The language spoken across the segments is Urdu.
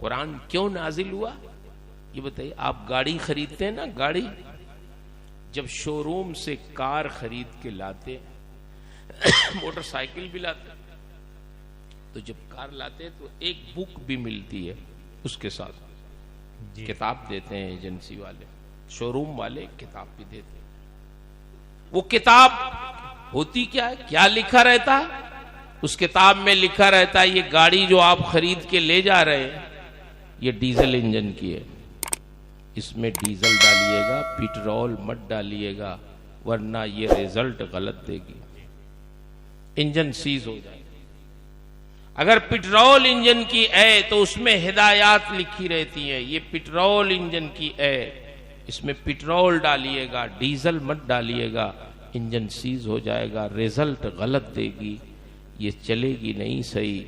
قرآن کیوں نازل ہوا یہ بتائیے. آپ گاڑی خریدتے ہیں نا، گاڑی جب شو روم سے کار خرید کے لاتے، موٹر سائیکل بھی لاتے، تو جب کار لاتے تو ایک بک بھی ملتی ہے اس کے ساتھ. کتاب دیتے ہیں ایجنسی والے، شو روم والے کتاب بھی دیتے ہیں. وہ کتاب ہوتی کیا ہے؟ کیا لکھا رہتا ہے اس کتاب میں؟ لکھا رہتا ہے یہ گاڑی جو آپ خرید کے لے جا رہے ہیں یہ ڈیزل انجن کی ہے، اس میں ڈیزل ڈالیے گا، پیٹرول مت ڈالیے گا ورنہ یہ ریزلٹ غلط دے گی، انجن سیز ہو جائے گا. اگر پیٹرول انجن کی ہے تو اس میں ہدایات لکھی رہتی ہیں، یہ پیٹرول انجن کی ہے، اس میں پیٹرول ڈالیے گا، ڈیزل مت ڈالیے گا، انجن سیز ہو جائے گا، ریزلٹ غلط دے گی، یہ چلے گی نہیں صحیح.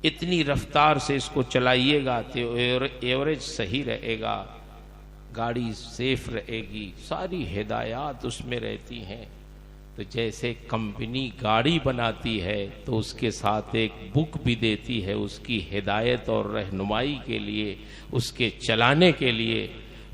اتنی رفتار سے اس کو چلائیے گا تو ایوریج صحیح رہے گا، گاڑی سیف رہے گی. ساری ہدایات اس میں رہتی ہیں. تو جیسے کمپنی گاڑی بناتی ہے تو اس کے ساتھ ایک بک بھی دیتی ہے اس کی ہدایت اور رہنمائی کے لیے، اس کے چلانے کے لیے،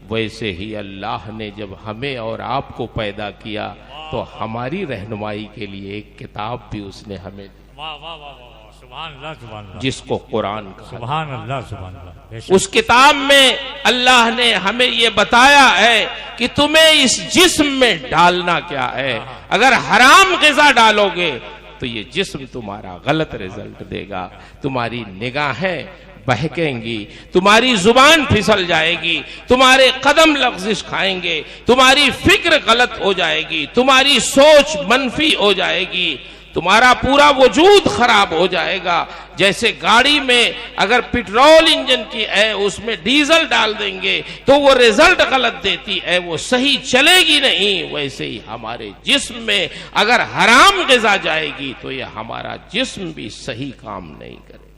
ویسے ہی اللہ نے جب ہمیں اور آپ کو پیدا کیا تو ہماری رہنمائی کے لیے ایک کتاب بھی اس نے ہمیں دی، سبحان اللہ سبحان اللہ، جس کو قرآن کہا. سبحان اللہ سبحان اللہ. اس کتاب میں اللہ نے ہمیں یہ بتایا ہے کہ تمہیں اس جسم میں ڈالنا کیا ہے. اگر حرام غذا ڈالو گے تو یہ جسم تمہارا غلط رزلٹ دے گا، تمہاری نگاہیں بہکیں گی، تمہاری زبان پھسل جائے گی، تمہارے قدم لغزش کھائیں گے، تمہاری فکر غلط ہو جائے گی، تمہاری سوچ منفی ہو جائے گی، تمہارا پورا وجود خراب ہو جائے گا. جیسے گاڑی میں اگر پیٹرول انجن کی ہے اس میں ڈیزل ڈال دیں گے تو وہ رزلٹ غلط دیتی ہے، وہ صحیح چلے گی نہیں. ویسے ہی ہمارے جسم میں اگر حرام غذا جائے گی تو یہ ہمارا جسم بھی صحیح کام نہیں کرے.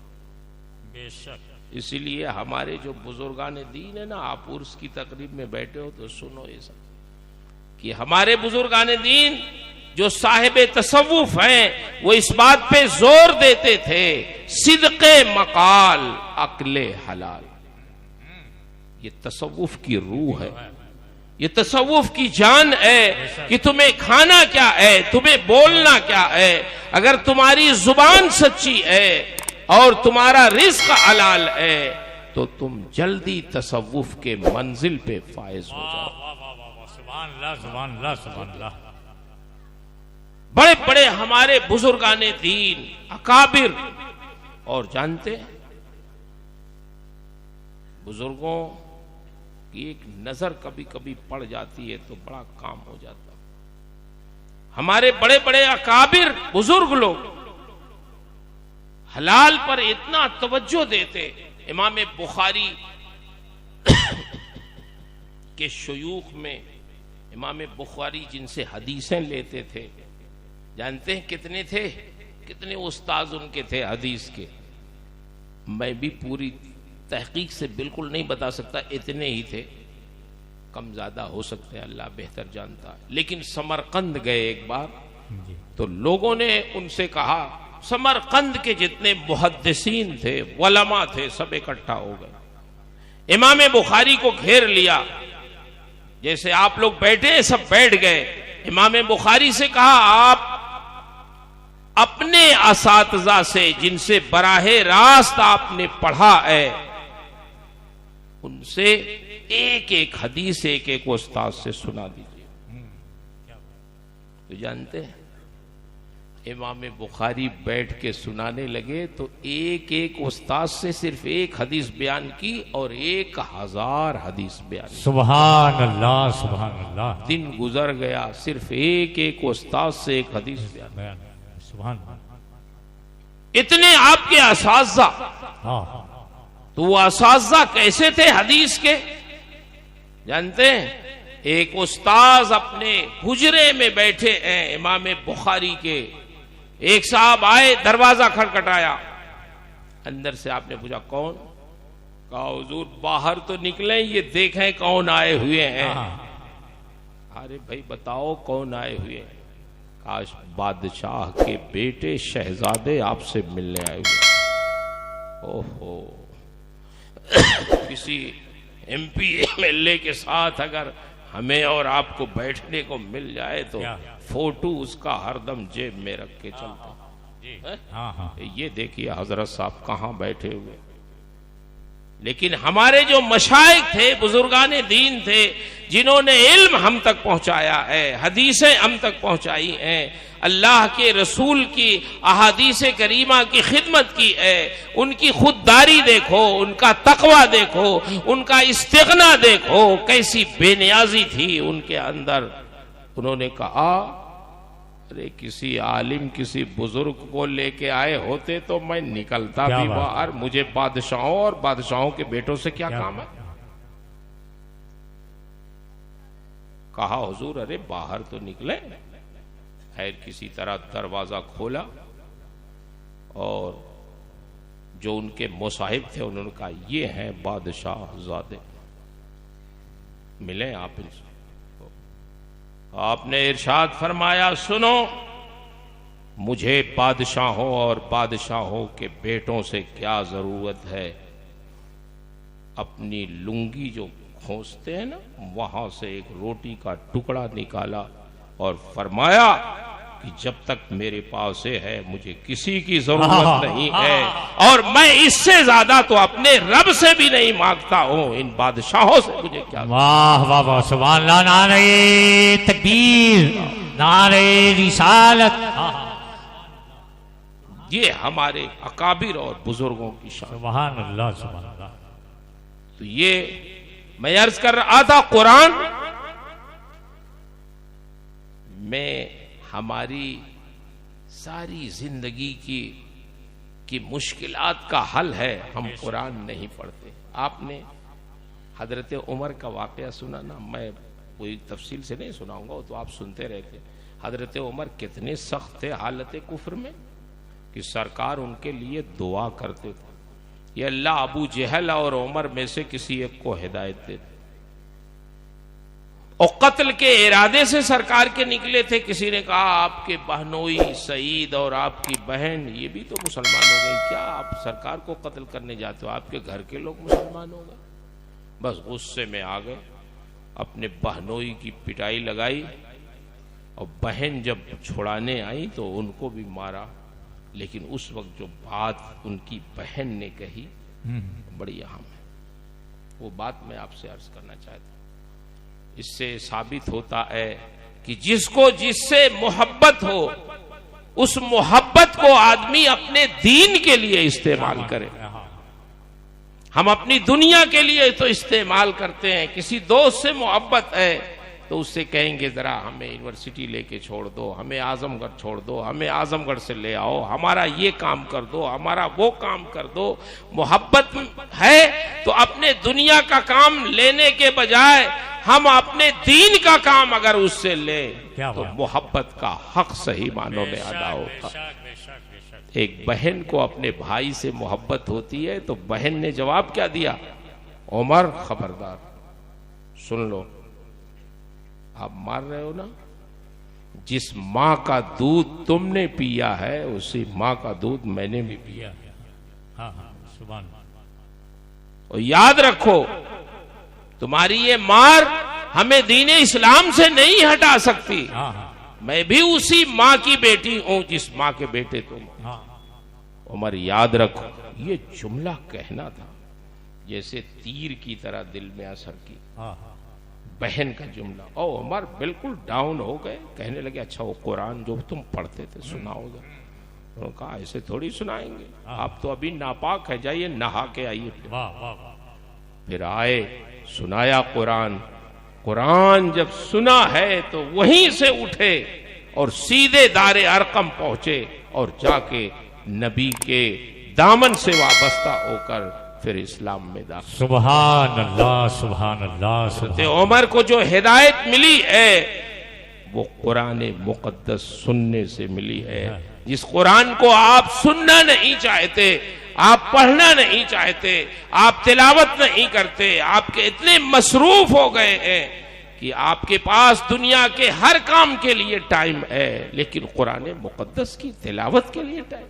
بے شک. اسی لیے ہمارے جو بزرگان دین ہے نا، آپ عرس کی تقریب میں بیٹھے ہو تو سنو یہ سب کہ ہمارے بزرگان دین جو صاحب تصوف ہیں وہ اس بات پہ زور دیتے تھے صدق مقال عقل حلال. یہ تصوف کی روح ہے، یہ تصوف کی جان ہے کہ تمہیں کھانا کیا ہے، تمہیں بولنا کیا ہے. اگر تمہاری زبان سچی ہے اور تمہارا رزق حلال ہے تو تم جلدی تصوف کے منزل پہ فائز ہو جاؤ. سبحان اللہ سبحان اللہ سبحان اللہ. بڑے بڑے ہمارے بزرگان دین اکابر، اور جانتے ہیں بزرگوں کی ایک نظر کبھی کبھی پڑ جاتی ہے تو بڑا کام ہو جاتا. ہمارے بڑے بڑے اکابر بزرگ لوگ حلال پر اتنا توجہ دیتے. امام بخاری کے شیوخ میں امام بخاری جن سے حدیثیں لیتے تھے، جانتے ہیں کتنے تھے؟ کتنے استاذ ان کے تھے حدیث کے؟ میں بھی پوری تحقیق سے بالکل نہیں بتا سکتا، اتنے ہی تھے، کم زیادہ ہو سکتے ہیں، اللہ بہتر جانتا ہے. لیکن سمرقند گئے ایک بار تو لوگوں نے ان سے کہا، سمرقند کے جتنے محدثین تھے، علماء تھے، سب اکٹھا ہو گئے، امام بخاری کو گھیر لیا. جیسے آپ لوگ بیٹھے سب بیٹھ گئے. امام بخاری سے کہا، آپ اپنے اساتذہ سے جن سے براہ راست آپ نے پڑھا ہے ان سے ایک ایک حدیث ایک ایک استاد سے سنا دیجیے. تو جانتے ہیں امام بخاری بیٹھ کے سنانے لگے تو ایک ایک استاد سے صرف ایک حدیث بیان کی اور 1000 حدیث بیان کی. سبحان اللہ سبحان اللہ. دن گزر گیا صرف ایک ایک استاد سے ایک حدیث بیان. سبحان. اتنے آپ کے اساتذہ. تو وہ اساتذہ کیسے تھے حدیث کے جانتے ہیں؟ ایک استاذ اپنے حجرے میں بیٹھے ہیں امام بخاری کے. ایک صاحب آئے، دروازہ کھٹکھٹایا، اندر سے آپ نے پوچھا کون؟ کہا حضور باہر تو نکلیں یہ دیکھیں کون آئے ہوئے ہیں. ارے بھائی بتاؤ کون آئے ہوئے ہیں؟ کاش بادشاہ کے بیٹے شہزادے آپ سے ملنے آئے ہوئے. اوہو، کسی M P M L A کے ساتھ اگر ہمیں اور آپ کو بیٹھنے کو مل جائے تو فوٹو اس کا ہر دم جیب میں رکھ کے چلتا. یہ دیکھیے حضرت صاحب کہاں بیٹھے ہوئے. لیکن ہمارے جو مشائخ تھے، بزرگان دین تھے، جنہوں نے علم ہم تک پہنچایا ہے، حدیثیں ہم تک پہنچائی ہیں، اللہ کے رسول کی احادیث کریمہ کی خدمت کی ہے، ان کی خودداری دیکھو، ان کا تقوی دیکھو، ان کا استغنا دیکھو، کیسی بے نیازی تھی ان کے اندر. انہوں نے کہا ارے کسی عالم کسی بزرگ کو لے کے آئے ہوتے تو میں نکلتا بھی باہر، مجھے بادشاہوں اور بادشاہوں کے بیٹوں سے کیا کام ہے. کہا حضور ارے باہر تو نکلے. خیر کسی طرح دروازہ کھولا اور جو ان کے مصاحب تھے انہوں نے کہا یہ ہیں بادشاہ زادے، ملیں آپ ان سے. آپ نے ارشاد فرمایا سنو، مجھے بادشاہوں اور بادشاہوں کے بیٹوں سے کیا ضرورت ہے. اپنی لنگی جو کھونستے ہیں نا وہاں سے ایک روٹی کا ٹکڑا نکالا اور فرمایا کہ جب تک میرے پاس ہے مجھے کسی کی ضرورت نہیں ہے، اور میں اس سے زیادہ تو اپنے رب سے بھی نہیں مانگتا ہوں، ان بادشاہوں سے مجھے کیا. واہ واہ واہ سبحان اللہ، نعرہ تکبیر، نعرہ رسالت. یہ ہمارے اکابر اور بزرگوں کی شان. سبحان اللہ سبحان اللہ. تو یہ میں عرض کر رہا تھا قرآن میں ہماری ساری زندگی کی مشکلات کا حل ہے. ہم قرآن نہیں پڑھتے. آپ نے حضرت عمر کا واقعہ سنا نا، میں کوئی تفصیل سے نہیں سناؤں گا، تو آپ سنتے رہتے. حضرت عمر کتنے سخت تھے حالت کفر میں کہ سرکار ان کے لیے دعا کرتے تھے یہ اللہ ابو جہل اور عمر میں سے کسی ایک کو ہدایت دے. اور قتل کے ارادے سے سرکار کے نکلے تھے. کسی نے کہا آپ کے بہنوئی سعید اور آپ کی بہن یہ بھی تو مسلمان ہو گئے، کیا آپ سرکار کو قتل کرنے جاتے ہو؟ آپ کے گھر کے لوگ مسلمان ہو گئے. بس غصے میں آ گئے، اپنے بہنوئی کی پٹائی لگائی، اور بہن جب چھڑانے آئی تو ان کو بھی مارا. لیکن اس وقت جو بات ان کی بہن نے کہی بڑی اہم ہے، وہ بات میں آپ سے عرض کرنا چاہتا ہوں. اس سے ثابت ہوتا ہے کہ جس کو جس سے محبت ہو اس محبت کو آدمی اپنے دین کے لیے استعمال کرے. ہم اپنی دنیا کے لیے تو استعمال کرتے ہیں. کسی دوست سے محبت ہے تو اس سے کہیں گے ذرا ہمیں یونیورسٹی لے کے چھوڑ دو، ہمیں اعظم گڑھ چھوڑ دو، ہمیں اعظم گڑھ سے لے آؤ، ہمارا یہ کام کر دو، ہمارا وہ کام کر دو. محبت ہے تو اپنے دنیا کا کام لینے کے بجائے ہم اپنے دین کا کام اگر اس سے لیں تو محبت کا حق صحیح معنوں میں ادا ہوتا. ایک بہن کو اپنے بھائی سے محبت ہوتی ہے تو بہن نے جواب کیا دیا؟ عمر خبردار سن لو، آپ مار رہے ہو نا، جس ماں کا دودھ تم نے پیا ہے اسی ماں کا دودھ میں نے بھی پیا. اور یاد رکھو تمہاری یہ مار ہمیں دین اسلام سے نہیں ہٹا سکتی. میں بھی اسی ماں کی بیٹی ہوں جس ماں کے بیٹے تم. عمر یاد رکھو، یہ جملہ کہنا تھا جیسے تیر کی طرح دل میں اثر کی. بہن کا جملہ. او عمر بالکل ڈاؤن ہو گئے، کہنے لگے اچھا وہ قرآن جو تم پڑھتے تھے سناؤ گا. انہوں نے کہا ایسے تھوڑی سنائیں گے، آپ تو ابھی ناپاک ہے، جائیے نہا کے آئیے. پھر آئے، سنایا قرآن. قرآن جب سنا ہے تو وہیں سے اٹھے اور سیدھے دار ارقم پہنچے اور جا کے نبی کے دامن سے وابستہ ہو کر پھر اسلام میں داخل. سبحان اللہ سبحان اللہ. حضرت عمر کو جو ہدایت ملی ہے وہ قرآن مقدس سننے سے ملی ہے. جس قرآن کو آپ سننا نہیں چاہتے، آپ پڑھنا نہیں چاہتے، آپ تلاوت نہیں کرتے، آپ کے اتنے مصروف ہو گئے ہیں کہ آپ کے پاس دنیا کے ہر کام کے لیے ٹائم ہے لیکن قرآن مقدس کی تلاوت کے لیے ٹائم.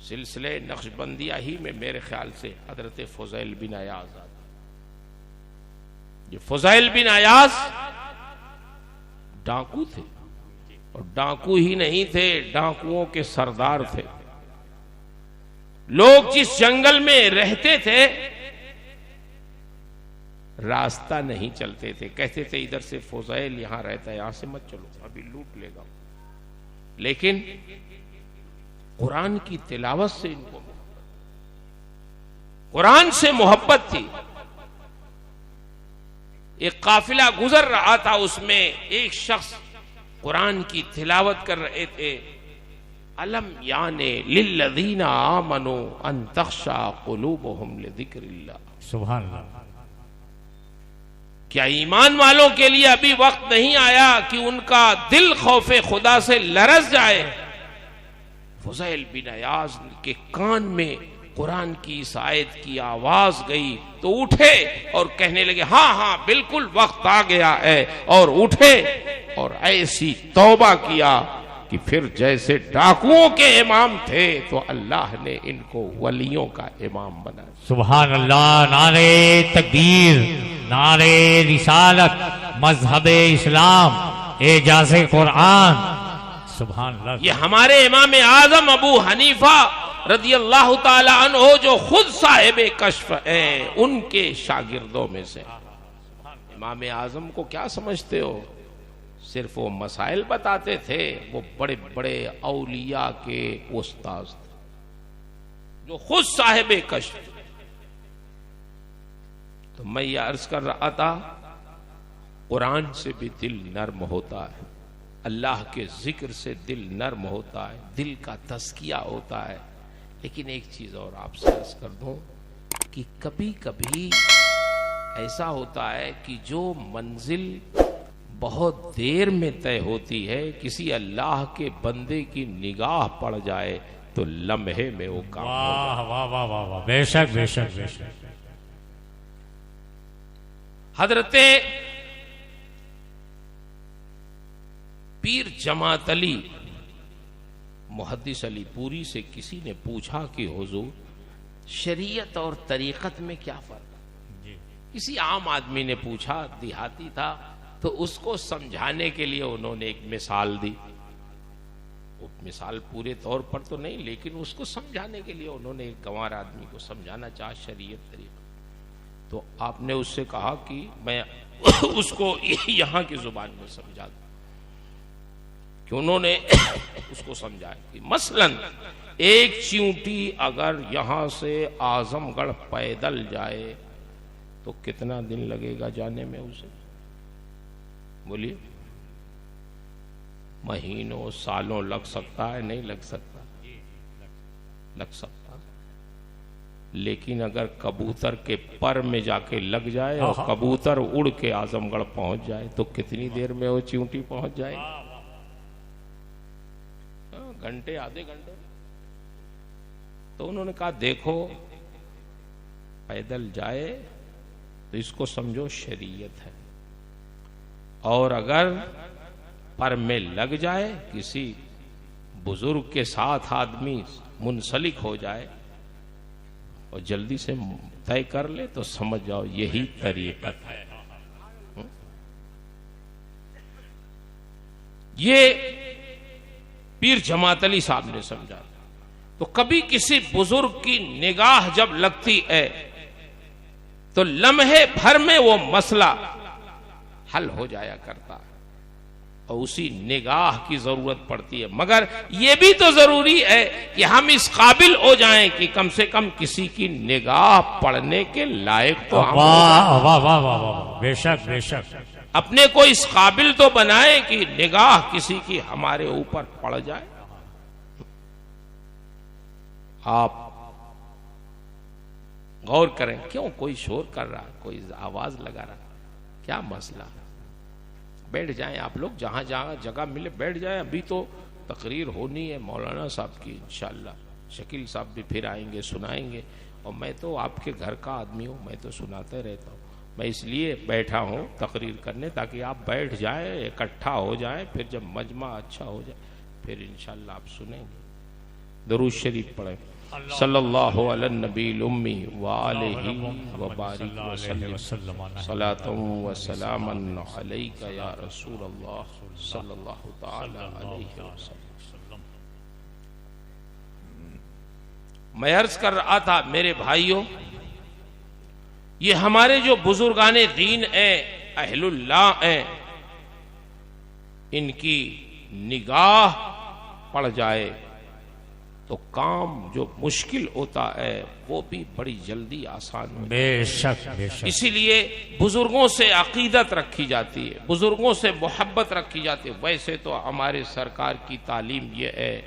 سلسلے نقشبندیہ ہی میں میرے خیال سے حضرت فضیل بن ایاز آتا. یہ فضیل بن ایاز ڈاکو تھے، اور ڈاکو ہی نہیں تھے، ڈاکوؤں کے سردار تھے. لوگ جس جنگل میں رہتے تھے راستہ نہیں چلتے تھے، کہتے تھے ادھر سے فضیل یہاں رہتا ہے، یہاں سے مت چلو ابھی لوٹ لے گا. لیکن قرآن کی تلاوت سے ان کو قرآن سے محبت تھی. ایک قافلہ گزر رہا تھا، اس میں ایک شخص قرآن کی تلاوت کر رہے تھے. الم یعنی للذین آمنوا ان تخشع قلوبہم لذکر اللہ. سبحان اللہ. کیا ایمان والوں کے لیے ابھی وقت نہیں آیا کہ ان کا دل خوف خدا سے لرز جائے؟ فضیل بن ایاز کے کان میں قرآن کی اس آیت کی آواز گئی تو اٹھے اور کہنے لگے ہاں ہاں بالکل وقت آ گیا ہے، اور اٹھے اور ایسی توبہ کیا کہ پھر جیسے ڈاکوؤں کے امام تھے تو اللہ نے ان کو ولیوں کا امام بنایا. سبحان اللہ. نعرہ تکبیر، نعرہ رسالت، مذہب اسلام، اعجاز قرآن. سبحان اللہ. یہ ہمارے امام اعظم ابو حنیفہ رضی اللہ تعالی عنہ جو خود صاحب کشف ہیں ان کے شاگردوں میں سے. امام اعظم کو کیا سمجھتے ہو؟ صرف وہ مسائل بتاتے تھے، وہ بڑے بڑے اولیاء کے استاذ تھے جو خود صاحب کشف. تو میں یہ عرض کر رہا تھا قرآن سے بھی دل نرم ہوتا ہے، اللہ کے ذکر سے دل نرم ہوتا ہے، دل کا تزکیہ ہوتا ہے. لیکن ایک چیز اور آپ سے عرض کر دوں کہ کبھی کبھی ایسا ہوتا ہے کہ جو منزل بہت دیر میں طے ہوتی ہے، کسی اللہ کے بندے کی نگاہ پڑ جائے تو لمحے میں وہ کام ہو جائے. واہ واہ واہ واہ واہ. بے شک بے شک بے شک. حضرت پیر جماعت علی محدث علی پوری سے کسی نے پوچھا کہ حضور شریعت اور طریقت میں کیا فرق ہے؟ کسی عام آدمی نے پوچھا، دیہاتی تھا، تو اس کو سمجھانے کے لیے انہوں نے ایک مثال دی. وہ مثال پورے طور پر تو نہیں، لیکن اس کو سمجھانے کے لیے انہوں نے ایک گنوار آدمی کو سمجھانا چاہا شریعت طریقہ. تو آپ نے اس سے کہا کہ میں اس کو یہاں کی زبان میں سمجھا دوں. کہ انہوں نے اس کو سمجھایا کہ مثلا ایک چیونٹی اگر یہاں سے اعظم گڑھ پیدل جائے تو کتنا دن لگے گا جانے میں اسے؟ بولیے. مہینوں سالوں لگ سکتا ہے؟ نہیں لگ سکتا؟ لگ سکتا. لیکن اگر کبوتر کے پر میں جا کے لگ جائے اور کبوتر اڑ کے اعظم گڑھ پہنچ جائے تو کتنی دیر میں وہ چیونٹی پہنچ جائے؟ گھنٹے، آدھے گھنٹے. تو انہوں نے کہا دیکھو پیدل جائے تو اس کو سمجھو شریعت ہے، اور اگر پر میں لگ جائے، کسی بزرگ کے ساتھ آدمی منسلک ہو جائے اور جلدی سے طے کر لے تو سمجھ جاؤ یہی طریقت ہے. یہ پیر جماعت علی صاحب نے سمجھا. تو کبھی کسی بزرگ کی نگاہ جب لگتی ہے تو لمحے بھر میں وہ مسئلہ حل ہو جایا کرتا ہے، اور اسی نگاہ کی ضرورت پڑتی ہے. مگر یہ بھی تو ضروری ہے کہ ہم اس قابل ہو جائیں کہ کم سے کم کسی کی نگاہ پڑھنے کے لائق تو ہم واہ واہ واہ واہ واہ. بے شک بے شک. اپنے کو اس قابل تو بنائیں کہ نگاہ کسی کی ہمارے اوپر پڑ جائے. آپ غور کریں، کیوں کوئی شور کر رہا، کوئی آواز لگا رہا، کیا مسئلہ؟ بیٹھ جائیں آپ لوگ، جہاں جہاں جگہ ملے بیٹھ جائیں. ابھی تو تقریر ہونی ہے مولانا صاحب کی انشاءاللہ. شکیل صاحب بھی پھر آئیں گے، سنائیں گے، اور میں تو آپ کے گھر کا آدمی ہوں، میں تو سناتے رہتا ہوں. میں اس لیے بیٹھا ہوں تقریر کرنے تاکہ آپ بیٹھ جائیں، اکٹھا ہو جائیں، پھر جب مجمع اچھا ہو جائے پھر انشاءاللہ آپ سنیں گے. درود شریف پڑھیں. صلی اللہ علی النبی الامی وآلہ وبارک وسلم صلاۃ و سلاما علیک یا رسول اللہ صلی اللہ تعالی علیہ وسلم. میں عرض کر رہا تھا میرے بھائیوں، یہ ہمارے جو بزرگان دین ہیں، اہل اللہ ہیں، ان کی نگاہ پڑ جائے تو کام جو مشکل ہوتا ہے وہ بھی بڑی جلدی آسان ہو جائے. بے شک بے شک. اسی لیے بزرگوں سے عقیدت رکھی جاتی ہے، بزرگوں سے محبت رکھی جاتی ہے. ویسے تو ہمارے سرکار کی تعلیم یہ ہے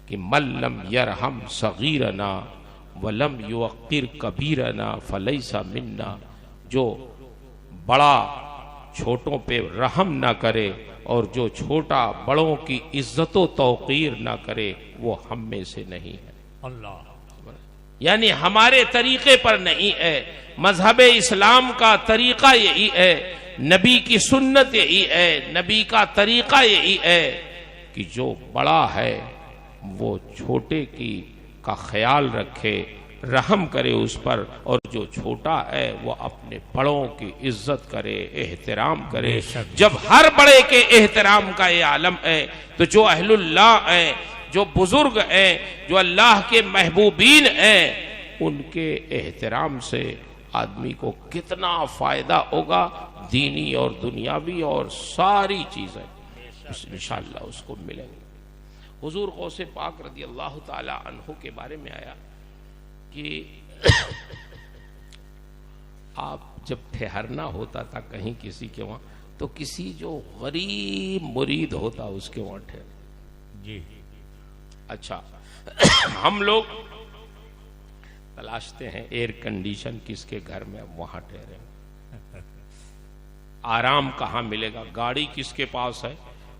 کہ من لم یرحم صغیرنا ولم یوقر کبیرنا فلیس منا. جو بڑا چھوٹوں پہ رحم نہ کرے اور جو چھوٹا بڑوں کی عزت و توقیر نہ کرے وہ ہم میں سے نہیں ہے. اللہ، یعنی ہمارے طریقے پر نہیں ہے. مذہب اسلام کا طریقہ یہی ہے، نبی کی سنت یہی ہے، نبی کا طریقہ یہی ہے کہ جو بڑا ہے وہ چھوٹے کا خیال رکھے، رحم کرے اس پر، اور جو چھوٹا ہے وہ اپنے بڑوں کی عزت کرے، احترام کرے. جب ہر بڑے کے احترام کا یہ عالم ہے تو جو اہل اللہ ہیں، جو بزرگ ہیں، جو اللہ کے محبوبین ہیں، ان کے احترام سے آدمی کو کتنا فائدہ ہوگا، دینی اور دنیاوی اور ساری چیزیں انشاءاللہ اس کو ملیں گی. حضور غوث پاک رضی اللہ تعالی عنہ کے بارے میں آیا کہ آپ جب ٹھہرنا ہوتا تھا کہیں کسی کے وہاں تو کسی جو غریب مرید ہوتا اس کے وہاں ٹھہر. جی اچھا، ہم لوگ تلاشتے ہیں ایئر کنڈیشن کس کے گھر میں، وہاں ٹھہرے. آرام کہاں ملے گا، گاڑی کس کے پاس ہے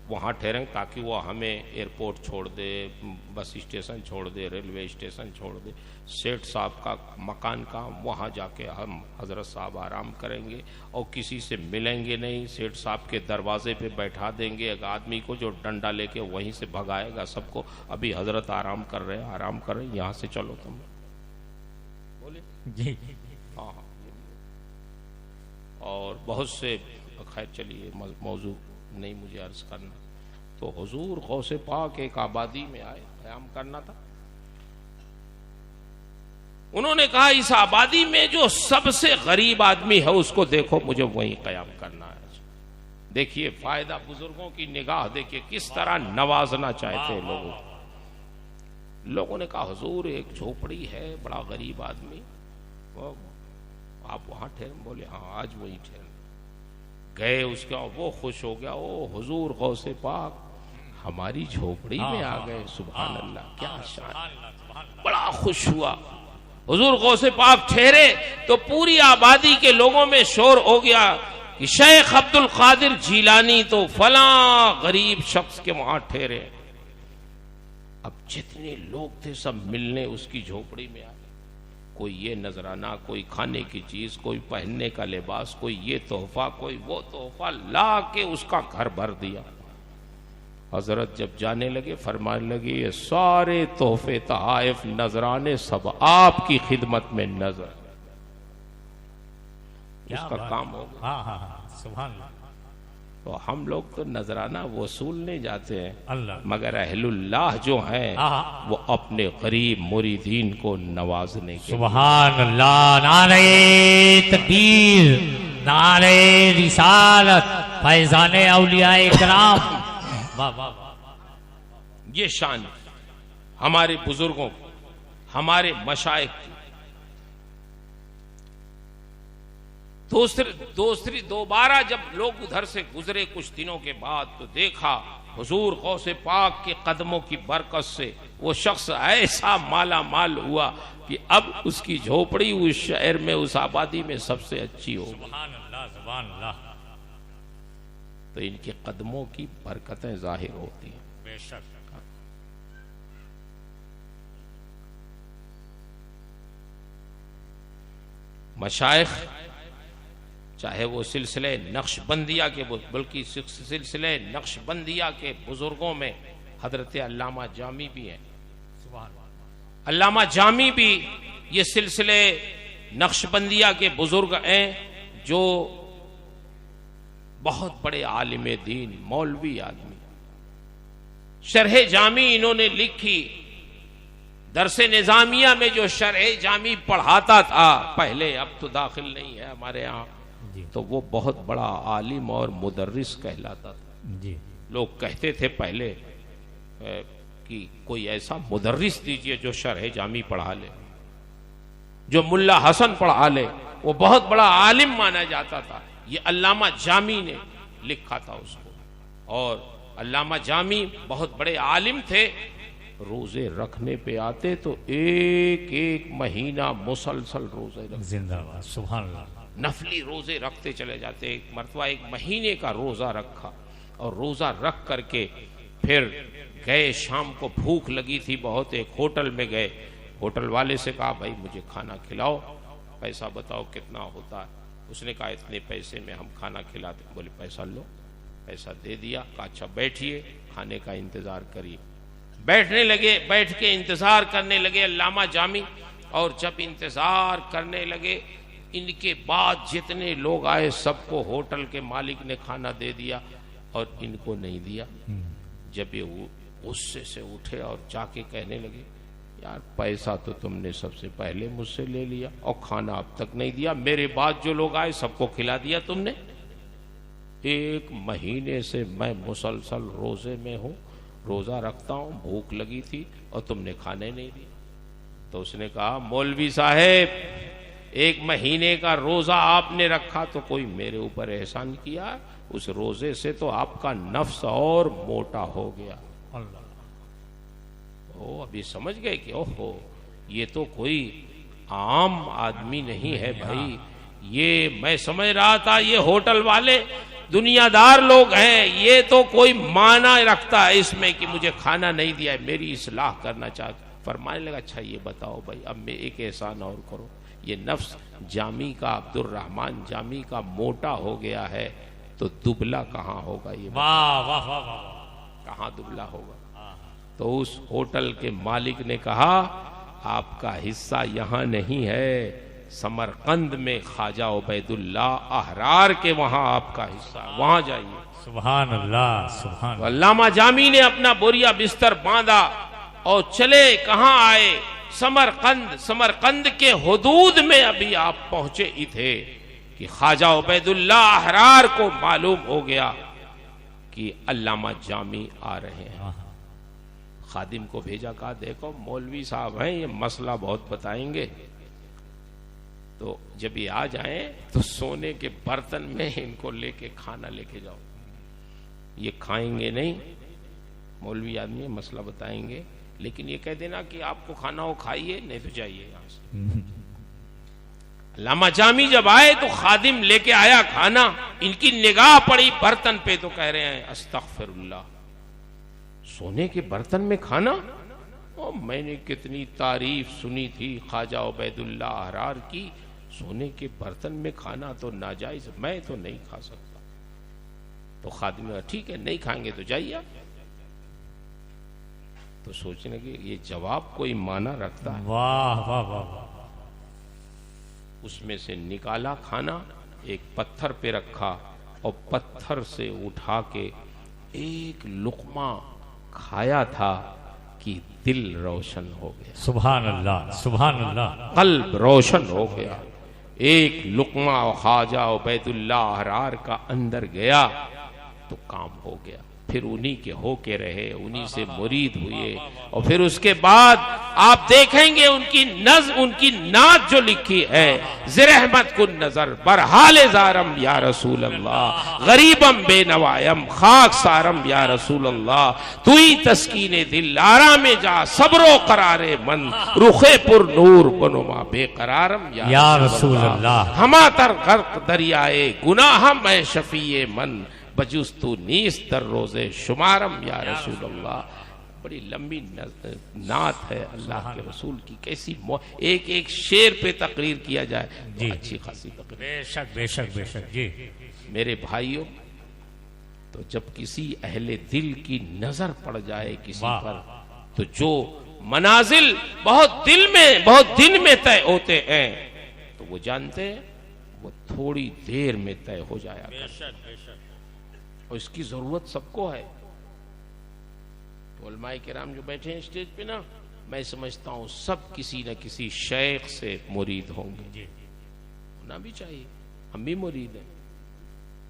وہاں ٹھہریں تاکہ وہ ہمیں ایئرپورٹ چھوڑ دے، بس اسٹیشن چھوڑ دے، ریلوے اسٹیشن چھوڑ دے. سیٹ صاحب کا مکان کا وہاں جا کے ہم حضرت صاحب آرام کریں گے اور کسی سے ملیں گے نہیں. سیٹ صاحب کے دروازے پہ بیٹھا دیں گے ایک آدمی کو جو ڈنڈا لے کے وہیں سے بھگائے گا سب کو. ابھی حضرت آرام کر رہے ہیں، آرام کر رہے ہیں، یہاں سے چلو تم بولے. جی ہاں. اور بہت سے، خیر چلیے موضوع نہیں مجھے عرض کرنا. تو حضور غوث پاک ایک آبادی میں آئے، قیام کرنا تھا. انہوں نے کہا اس آبادی میں جو سب سے غریب آدمی ہے اس کو دیکھو، مجھے وہیں قیام کرنا ہے. دیکھیے فائدہ بزرگوں کی نگاہ، دیکھیے کس طرح نوازنا چاہتے ہیں لوگوں. لوگوں نے کہا حضور ایک جھوپڑی ہے، بڑا غریب آدمی، آپ وہاں ٹھہر. بولے ہاں آج وہیں ٹھہر. گئے اس کا، وہ خوش ہو گیا، او حضور غوث پاک ہماری جھوپڑی میں آ گئے. سبحان اللہ، کیا شان. بڑا خوش ہوا. حضور غوث پاک ٹھہرے تو پوری آبادی کے لوگوں میں شور ہو گیا کہ شیخ عبد القادر جیلانی تو فلاں غریب شخص کے وہاں ٹھہرے. اب جتنے لوگ تھے سب ملنے اس کی جھوپڑی میں آ گئے. کوئی یہ نذرانہ، کوئی کھانے کی چیز، کوئی پہننے کا لباس، کوئی یہ تحفہ، کوئی وہ تحفہ لا کے اس کا گھر بھر دیا. حضرت جب جانے لگے فرمانے لگے یہ سارے تحفے، تحائف، نذرانے سب آپ کی خدمت میں نظر. اس کا کام ہوگا. سبحان اللہ. تو ہم لوگ تو نذرانہ وصولنے جاتے ہیں، اللہ، مگر اہل اللہ جو ہیں وہ اپنے غریب مریدین کو نوازنے کے. سبحان اللہ. نعرہ تکبیر، نعرہ رسالت، فیضان اولیاء کرام. واہ واہ. یہ شان ہمارے بزرگوں کی، ہمارے مشائخ کی. دوبارہ جب لوگ ادھر سے گزرے کچھ دنوں کے بعد تو دیکھا حضور غوث پاک کے قدموں کی برکت سے وہ شخص ایسا مالا مال ہوا کہ اب اس کی جھوپڑی اس شہر میں، اس آبادی میں سب سے اچھی ہو گئی. سبحان اللہ سبحان اللہ. تو ان کے قدموں کی برکتیں ظاہر ہوتی ہیں. بے شک. مشائخ چاہے وہ سلسلہ نقش بندیہ کے، بلکہ سلسلہ نقش بندیہ کے بزرگوں میں حضرت علامہ جامی بھی ہیں. علامہ جامی بھی یہ سلسلے نقشبندیہ کے بزرگ ہیں جو بہت بڑے عالم دین مولوی آدمی. شرح جامی انہوں نے لکھی. درس نظامیہ میں جو شرح جامی پڑھاتا تھا پہلے، اب تو داخل نہیں ہے ہمارے ہاں، تو وہ بہت بڑا عالم اور مدرس کہلاتا تھا. لوگ کہتے تھے پہلے کہ کوئی ایسا مدرس دیجئے جو شرح جامی پڑھا لے، جو ملا حسن پڑھا لے، وہ بہت بڑا عالم مانا جاتا تھا. یہ علامہ جامی نے لکھا تھا اس کو. اور علامہ جامی بہت بڑے عالم تھے. روزے رکھنے پہ آتے تو ایک ایک مہینہ مسلسل روزے رکھتے، زندہ باد، سبحان اللہ، نفلی روزے رکھتے چلے جاتے. ایک مرتبہ ایک مہینے کا روزہ رکھا، اور روزہ رکھ کر کے پھر گئے. شام کو بھوک لگی تھی بہت. ایک ہوٹل میں گئے. ہوٹل والے سے کہا بھائی مجھے کھانا کھلاؤ، پیسہ بتاؤ کتنا ہوتا ہے. اس نے کہا اتنے پیسے میں ہم کھانا کھلاتے. بولے پیسہ لو. پیسہ دے دیا. کہا اچھا بیٹھیے، کھانے کا انتظار کریے. بیٹھنے لگے. بیٹھ کے انتظار کرنے لگے علامہ جامی. اور جب انتظار کرنے لگے، ان کے بعد جتنے لوگ آئے سب کو ہوٹل کے مالک نے کھانا دے دیا اور ان کو نہیں دیا. جب یہ غصے سے اٹھے اور جا کے کہنے لگے یار پیسہ تو تم نے سب سے پہلے مجھ سے لے لیا اور کھانا اب تک نہیں دیا. میرے بعد جو لوگ آئے سب کو کھلا دیا تم نے. ایک مہینے سے میں مسلسل روزے میں ہوں، روزہ رکھتا ہوں، بھوک لگی تھی اور تم نے کھانے نہیں دیا. تو اس نے کہا مولوی صاحب ایک مہینے کا روزہ آپ نے رکھا تو کوئی میرے اوپر احسان کیا. اس روزے سے تو آپ کا نفس اور موٹا ہو گیا. ابھی سمجھ گئے کہ اوہو یہ تو کوئی عام آدمی نہیں ہے بھائی. یہ میں سمجھ رہا تھا یہ ہوٹل والے دنیا دار لوگ ہیں، یہ تو کوئی معنی رکھتا ہے اس میں کہ مجھے کھانا نہیں دیا ہے، میری اصلاح کرنا چاہتا. فرمانے لگا اچھا یہ بتاؤ بھائی اب میں ایک احسان اور کرو. یہ نفس جامی کا، عبد الرحمن جامی کا موٹا ہو گیا ہے تو دبلا کہاں ہوگا؟ یہ واہ واہ واہ، کہاں دبلا ہوگا؟ تو اس ہوٹل کے مالک نے کہا آپ کا حصہ یہاں نہیں ہے، سمرقند میں خواجہ عبید اللہ احرار کے وہاں آپ کا حصہ، وہاں جائیے. سبحان اللہ، سبحان اللہ. علامہ جامی نے اپنا بوریا بستر باندھا اور چلے. کہاں آئے؟ سمرقند. سمرقند کے حدود میں ابھی آپ پہنچے ہی تھے کہ خواجہ عبید اللہ احرار کو معلوم ہو گیا کہ علامہ جامی آ رہے ہیں. خادم کو بھیجا، کہا دیکھو مولوی صاحب ہیں، یہ مسئلہ بہت بتائیں گے، تو جب یہ آ جائیں تو سونے کے برتن میں ان کو لے کے کھانا لے کے جاؤ. یہ کھائیں گے نہیں، مولوی آدمی مسئلہ بتائیں گے، لیکن یہ کہہ دینا کہ آپ کو کھانا ہو کھائیے، نہیں تو جائیے یہاں سے. علامہ جامی جب آئے تو خادم لے کے آیا کھانا. ان کی نگاہ پڑی برتن پہ تو کہہ رہے ہیں استغفر اللہ، سونے کے برتن میں کھانا؟ میں نے کتنی تعریف سنی تھی خواجہ عبید اللہ احرار کی، سونے کے برتن میں کھانا تو ناجائز، میں تو نہیں کھا سکتا. تو خادم نے کہا ٹھیک ہے نہیں کھائیں گے تو جائیے. تو سوچنے کہ یہ جواب کوئی معنی رکھتا ہے. واہ واہ واہ. اس میں سے نکالا کھانا، ایک پتھر پہ رکھا اور پتھر سے اٹھا کے ایک لقمہ کھایا تھا کہ دل روشن ہو گیا. سبحان اللہ، سبحان اللہ. قلب روشن ہو گیا. ایک لقمہ خواجہ عبید اللہ احرار کا اندر گیا تو کام ہو گیا. پھر انہی کے ہو کے رہے، انہی سے مرید ہوئے. اور پھر اس کے بعد آپ دیکھیں گے ان کی نعت جو لکھی ہے، زرحمت کن نظر برحال زارم یا رسول اللہ، غریبم بے نوائم خاک سارم یا رسول اللہ، تو ہی تسکین دل آرام جا صبر و قرار من، رخے پر نور بنما بے قرارم یا رسول اللہ. ہما تر غرق دریائے گناہ میں شفیع من، بجوز تو نیست در روزے شمارم یا رسول اللہ. بڑی لمبی نعت ہے اللہ کے رسول کی. کیسی ایک ایک شعر پہ تقریر کیا جائے تو اچھی خاصی تقریر. بے شک بے شک بے شک. جی میرے بھائیوں، تو جب کسی اہل دل کی نظر پڑ جائے کسی پر، تو جو منازل بہت دن میں طے ہوتے ہیں تو وہ جانتے ہیں وہ تھوڑی دیر میں طے ہو جایا اور اس کی ضرورت سب کو ہے. تو علماء کرام جو بیٹھے ہیں اسٹیج پہ نا، میں سمجھتا ہوں سب کسی نہ کسی شیخ سے مرید ہوں گے، ہونا بھی چاہیے. ہم بھی مرید ہیں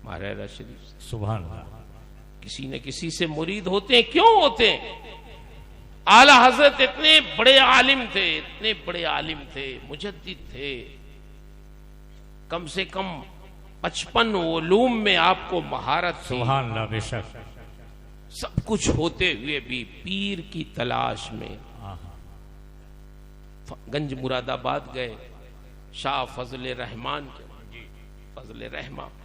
مہاراجہ شریف سے، سبحان اللہ. کسی نہ کسی سے مرید ہوتے ہیں. کیوں ہوتے ہیں؟ اعلی حضرت اتنے بڑے عالم تھے، مجدد تھے. کم سے کم 55 علوم میں آپ کو مہارت تھی. سبحان اللہ. بے شک. سب کچھ ہوتے ہوئے بھی پیر کی تلاش میں گنج مراد آباد گئے. شاہ فضل رحمان کے فضل رحمان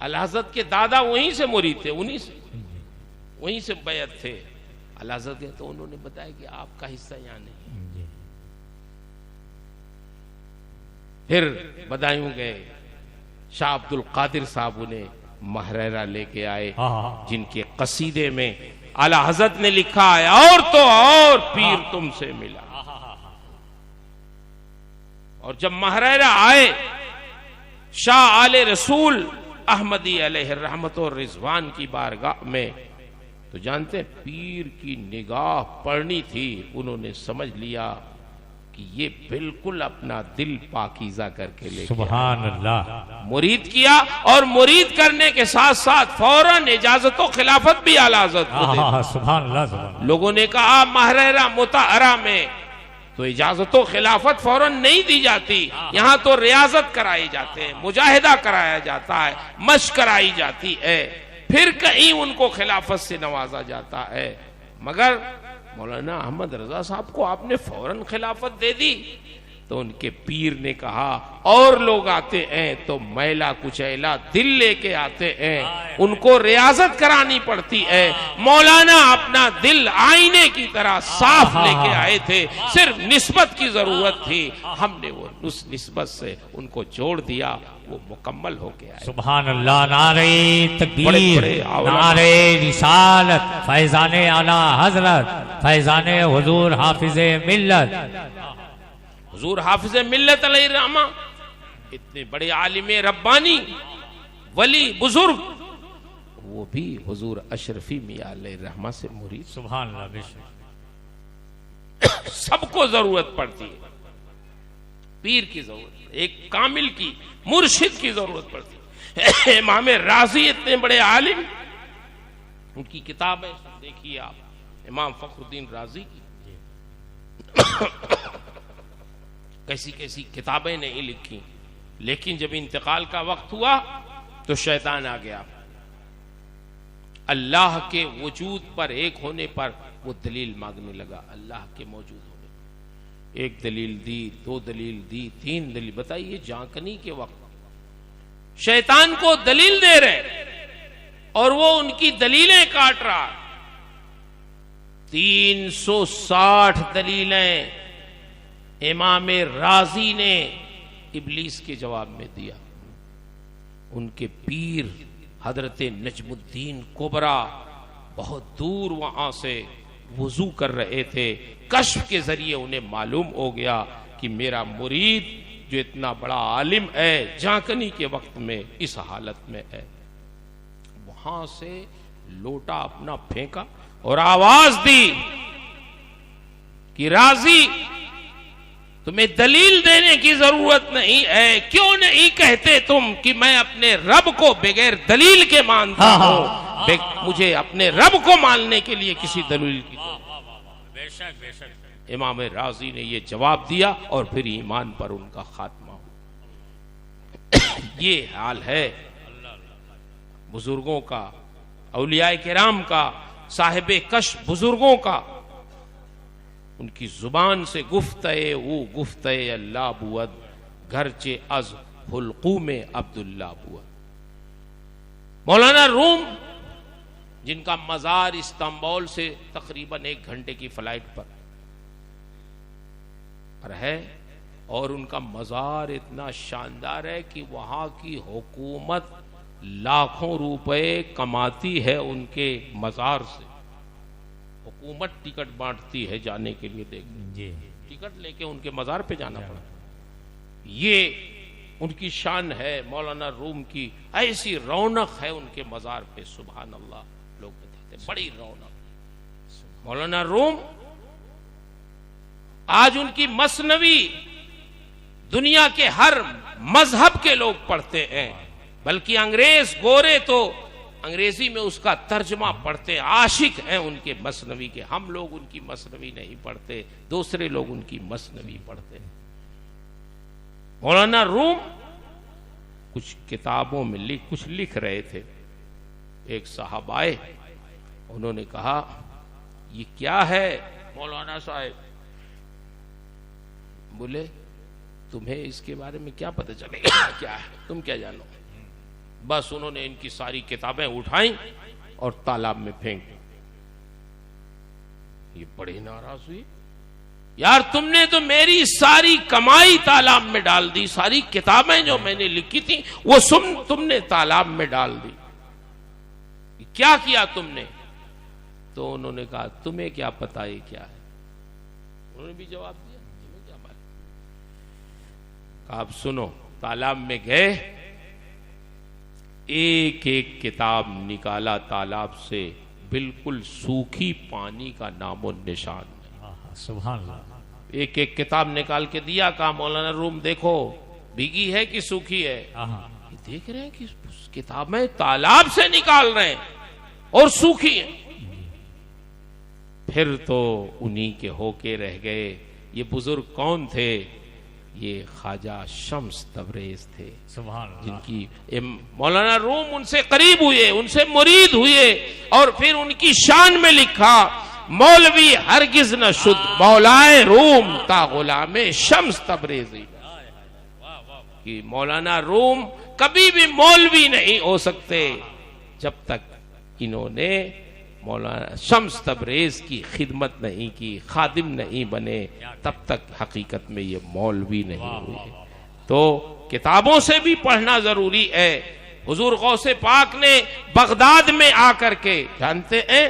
الحضرت کے دادا وہیں سے مرید تھے، وہیں سے بیعت تھے. الحضرت کے تو انہوں نے بتایا کہ آپ کا حصہ یہاں نہیں. پھر بدایوں گئے. شاہ عبد القادر صاحب انہیں محررہ لے کے آئے، جن کے قصیدے میں اعلی حضرت نے لکھا ہے اور تو اور پیر تم سے ملا. اور جب محررہ آئے شاہ آل رسول احمدی علیہ الرحمت و رضوان کی بارگاہ میں، تو جانتے ہیں پیر کی نگاہ پڑنی تھی. انہوں نے سمجھ لیا کہ یہ بالکل اپنا دل پاکیزہ کر کے لے کے سبحان اللہ. مرید کیا، اور مرید کرنے کے ساتھ ساتھ فوراً اجازت و خلافت بھی اعلی حضرت کو دے. سبحان اللہ. لوگوں نے کہا محررہ مطہرہ میں تو اجازت و خلافت فوراً نہیں دی جاتی، یہاں تو ریاضت کرائی جاتے ہیں، مجاہدہ کرایا جاتا ہے، مشق کرائی جاتی ہے، پھر کہیں ان کو خلافت سے نوازا جاتا ہے. مگر مولانا احمد رضا صاحب کو آپ نے فوراً خلافت دے دی. تو ان کے پیر نے کہا اور لوگ آتے ہیں تو میلا کچیلا دل لے کے آتے ہیں، ان کو ریاضت کرانی پڑتی ہے. مولانا اپنا دل آئینے کی طرح صاف لے کے آئے تھے، صرف نسبت کی ضرورت تھی. ہم نے وہ اس نسبت سے ان کو جوڑ دیا، وہ مکمل ہو کے آئے. سبحان اللہ. نعرہ تکبیر، نعرہ رسالت، فیضان اعلی حضرت، فیضان حضور حافظ ملت. حضور حافظ ملت علیہ الرحمہ اتنے بڑے عالم ربانی ولی بزرگ، وہ بھی حضور اشرفی میاں علیہ الرحمہ سے مرید. سبحان اللہ. بے شک. سب کو ضرورت پڑتی ہے، پیر کی ضرورت، ایک کامل کی، مرشد کی ضرورت پڑتی ہے. امام رازی اتنے بڑے عالم، ان کی کتاب ہے دیکھیے آپ، امام فخر الدین رازی کی کیسی کیسی کتابیں نہیں لکھی. لیکن جب انتقال کا وقت ہوا تو شیطان آ گیا. اللہ کے وجود پر ایک ہونے پر وہ دلیل مانگنے لگا، اللہ کے موجود ہونے پر. ایک دلیل دی، دو دلیل دی، تین دلیل. بتائیے جانکنی کے وقت شیطان کو دلیل دے رہے اور وہ ان کی دلیلیں کاٹ رہا. 360 دلیلیں امام رازی نے ابلیس کے جواب میں دیا. ان کے پیر حضرت نجم الدین کبرا بہت دور وہاں سے وضو کر رہے تھے. کشف کے ذریعے انہیں معلوم ہو گیا کہ میرا مرید جو اتنا بڑا عالم ہے جانکنی کے وقت میں اس حالت میں ہے. وہاں سے لوٹا اپنا پھینکا اور آواز دی کہ رازی تمہیں دلیل دینے کی ضرورت نہیں ہے. کیوں نہیں کہتے تم کہ میں اپنے رب کو بغیر دلیل کے مانتا ہوں؟ مجھے اپنے رب کو ماننے کے لیے کسی دلیل کی. بے شک بے شک. امام رازی نے یہ جواب دیا اور پھر ایمان پر ان کا خاتمہ ہوا. یہ حال ہے بزرگوں کا، اولیاء کرام کا، صاحب کشف بزرگوں کا. ان کی زبان سے گفتئے او گفتئے اللہ بود، گرچہ از حلقوم عبداللہ بود. مولانا روم جن کا مزار استنبول سے تقریباً 1 گھنٹے کی فلائٹ پر ہے، اور ان کا مزار اتنا شاندار ہے کہ وہاں کی حکومت لاکھوں روپے کماتی ہے ان کے مزار سے. حکومت ٹکٹ بانٹتی ہے جانے کے لیے دیکھنے، جی ٹکٹ لے کے ان کے مزار پہ جانا پڑا. یہ ان کی شان ہے. مولانا روم کی ایسی رونق ہے ان کے مزار پہ، سبحان اللہ. لوگ بتاتے ہیں بڑی رونق. مولانا روم آج ان کی مثنوی دنیا کے ہر مذہب کے لوگ پڑھتے ہیں، بلکہ انگریز گورے تو انگریزی میں اس کا ترجمہ پڑھتے، عاشق ہیں ان کے مثنوی کے. ہم لوگ ان کی مثنوی نہیں پڑھتے، دوسرے لوگ ان کی مثنوی پڑھتے. مولانا روم کچھ کتابوں میں کچھ لکھ رہے تھے. ایک صاحب آئے، انہوں نے کہا یہ کیا ہے مولانا صاحب؟ بولے تمہیں اس کے بارے میں کیا پتہ چلے گا، کیا ہے، تم کیا جانو؟ بس انہوں نے ان کی ساری کتابیں اٹھائیں اور تالاب میں پھینک دی. یہ بڑی ناراض ہوئی، یار تم نے تو میری ساری کمائی تالاب میں ڈال دی، ساری کتابیں جو میں نے لکھی تھی وہ تم نے تالاب میں ڈال دی، کیا کیا تم نے؟ تو انہوں نے کہا تمہیں کیا پتا یہ کیا ہے؟ انہوں نے بھی جواب دیا تمہیں کیا معلوم. کہا اب سنو. تالاب میں گئے، ایک ایک کتاب نکالا تالاب سے، بالکل سوکھی پانی کا نام و نشان نہیں. سبحان اللہ. ایک ایک کتاب نکال کے دیا. کہا مولانا روم دیکھو بھیگی ہے کہ سوکھی ہے؟ یہ دیکھ رہے ہیں کہ کتابیں تالاب سے نکال رہے ہیں اور سوکھی ہیں. پھر تو انہی کے ہو کے رہ گئے. یہ بزرگ کون تھے؟ یہ خواجہ شمس تبریز تھے، سبحان اللہ. جن کی مولانا روم ان سے قریب ہوئے، ان سے مرید ہوئے، اور پھر ان کی شان میں لکھا مولوی ہرگز نہ شد مولائے روم تا غلام شمس تبریزی. کہ مولانا روم کبھی بھی مولوی نہیں ہو سکتے جب تک انہوں نے مولانا شمس تبریز کی خدمت نہیں کی، خادم نہیں بنے، تب تک حقیقت میں یہ مولوی نہیں ہوئے. تو کتابوں سے بھی پڑھنا ضروری ہے. حضور غوث پاک نے بغداد میں آ کر کے، جانتے ہیں